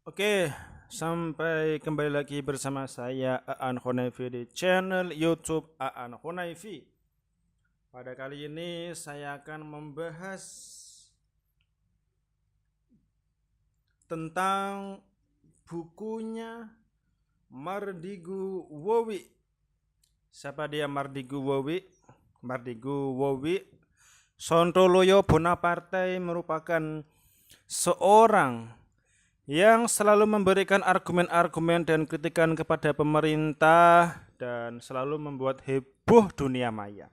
Oke, sampai kembali lagi bersama saya Aan Honaifi di channel YouTube Aan Honaifi. Pada kali ini saya akan membahas tentang bukunya Mardigu Wowi. Siapa dia Mardigu Wowi? Mardigu Wowi Sontoloyo Bonaparte merupakan seorang yang selalu memberikan argumen-argumen dan kritikan kepada pemerintah dan selalu membuat heboh dunia maya.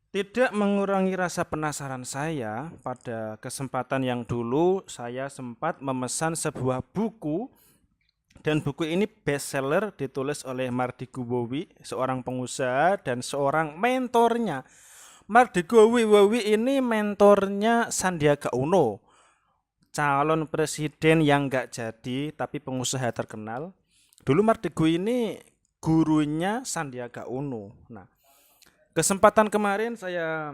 Tidak mengurangi rasa penasaran saya, pada kesempatan yang dulu saya sempat memesan sebuah buku dan buku ini bestseller, ditulis oleh Mardigu Wowi, seorang pengusaha dan seorang mentornya. Mardigu Wowi ini mentornya Sandiaga Uno, calon presiden yang nggak jadi tapi pengusaha terkenal. Dulu Mardigu ini gurunya Sandiaga Uno. Nah, kesempatan kemarin saya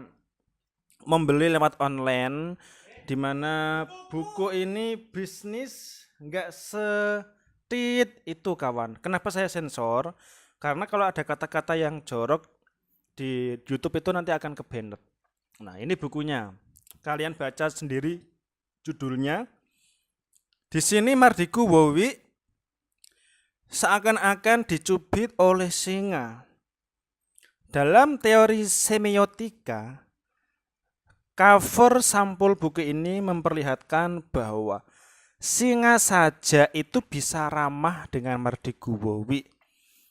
membeli lewat online, di mana buku ini bisnis nggak setit itu kawan. Kenapa saya sensor? Karena kalau ada kata-kata yang jorok di YouTube itu nanti akan ke banned. Nah, ini bukunya. Kalian baca sendiri judulnya. Di sini Mardigu Wowi seakan-akan dicubit oleh singa. Dalam teori semiotika, cover sampul buku ini memperlihatkan bahwa singa saja itu bisa ramah dengan Mardigu Wowi.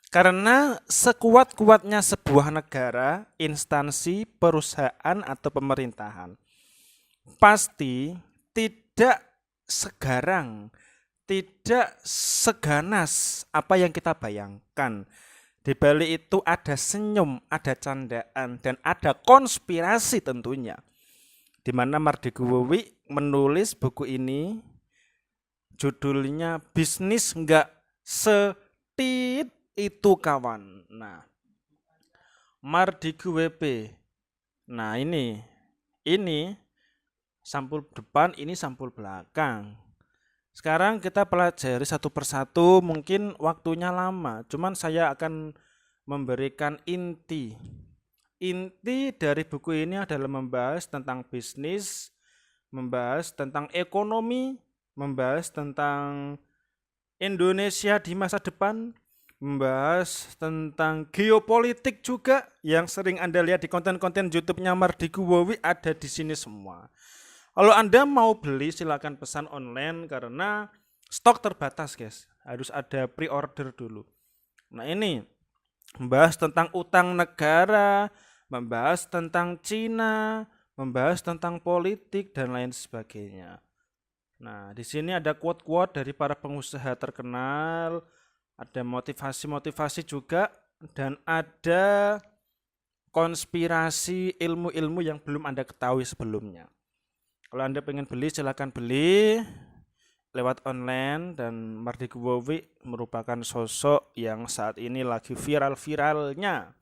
Karena sekuat-kuatnya sebuah negara, instansi, perusahaan, atau pemerintahan, pasti tidak segarang, tidak seganas apa yang kita bayangkan. Di balik itu ada senyum, ada candaan, dan ada konspirasi tentunya. Di mana Mardigu Wowi menulis buku ini, judulnya Bisnis Nggak Setit Itu Kawan. Nah, Mardigu WP. Nah, ini sampul depan, ini sampul belakang. Sekarang kita pelajari satu persatu, mungkin waktunya lama, cuman saya akan memberikan inti. Inti dari buku ini adalah membahas tentang bisnis, membahas tentang ekonomi, membahas tentang Indonesia di masa depan, membahas tentang geopolitik juga yang sering Anda lihat di konten-konten YouTube-nya Mardigu Wowi ada di sini semua. Kalau Anda mau beli silakan pesan online karena stok terbatas, guys. Harus ada pre-order dulu. Nah, ini membahas tentang utang negara, membahas tentang Cina, membahas tentang politik dan lain sebagainya. Nah, di sini ada quote-quote dari para pengusaha terkenal, ada motivasi-motivasi juga, dan ada konspirasi ilmu-ilmu yang belum Anda ketahui sebelumnya. Kalau Anda pengen beli, silakan beli lewat online. Dan Mardigu Wowi merupakan sosok yang saat ini lagi viral-viralnya,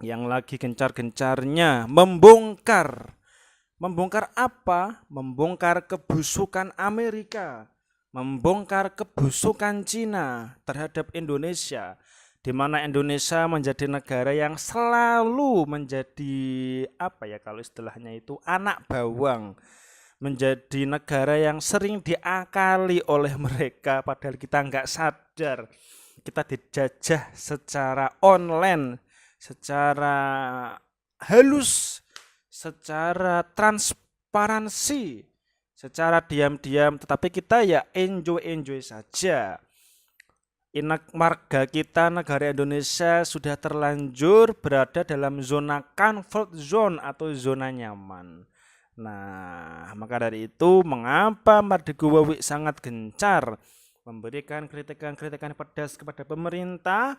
yang lagi gencar-gencarnya membongkar. Membongkar apa? Membongkar kebusukan Amerika, membongkar kebusukan Cina terhadap Indonesia, di mana Indonesia menjadi negara yang selalu menjadi apa ya kalau istilahnya itu anak bawang, menjadi negara yang sering diakali oleh mereka padahal kita nggak sadar kita dijajah secara online, secara halus, secara transparansi, secara diam-diam, tetapi kita ya enjoy saja. Marga kita negara Indonesia sudah terlanjur berada dalam zona comfort zone atau zona nyaman. Nah, maka dari itu mengapa Mardigu Wowi sangat gencar memberikan kritikan-kritikan pedas kepada pemerintah,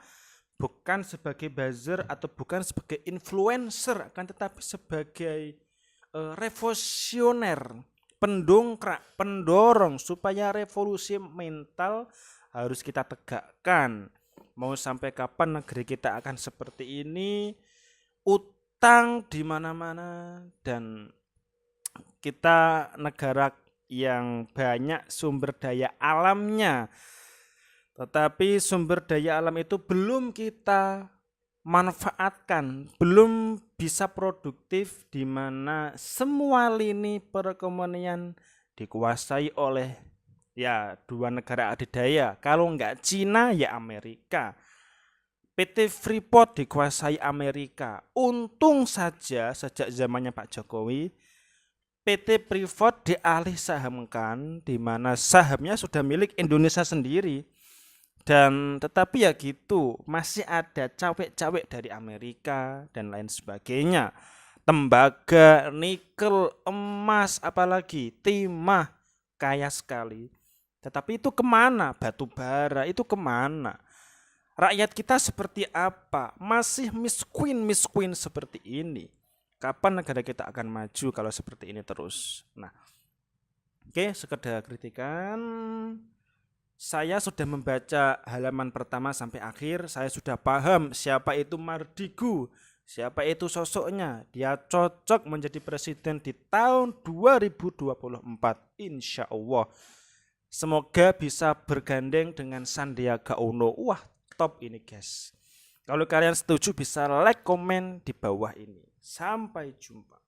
bukan sebagai buzzer atau bukan sebagai influencer, akan tetapi sebagai revolusioner, pendongkrak, pendorong supaya revolusi mental harus kita tegakkan. Mau sampai kapan negeri kita akan seperti ini? Utang di mana-mana dan kita negara yang banyak sumber daya alamnya. Tetapi sumber daya alam itu belum kita manfaatkan, belum bisa produktif di mana semua lini perekonomian dikuasai oleh ya dua negara adidaya. Kalau enggak Cina ya Amerika. PT Freeport dikuasai Amerika. Untung saja sejak zamannya Pak Jokowi PT Freeport dialih sahamkan di mana sahamnya sudah milik Indonesia sendiri. Dan tetapi ya gitu, masih ada cawe-cawe dari Amerika dan lain sebagainya. Tembaga, nikel, emas, apalagi timah, kaya sekali. Tetapi itu kemana? Batu bara itu kemana? Rakyat kita seperti apa? Masih miskin seperti ini. Kapan negara kita akan maju kalau seperti ini terus? Nah, oke, sekedar kritikan. Saya sudah membaca halaman pertama sampai akhir. Saya sudah paham siapa itu Mardigu, siapa itu sosoknya. Dia cocok menjadi presiden di tahun 2024. Insya Allah. Semoga bisa bergandeng dengan Sandiaga Uno. Wah, top ini guys. Kalau kalian setuju bisa like, komen di bawah ini. Sampai jumpa.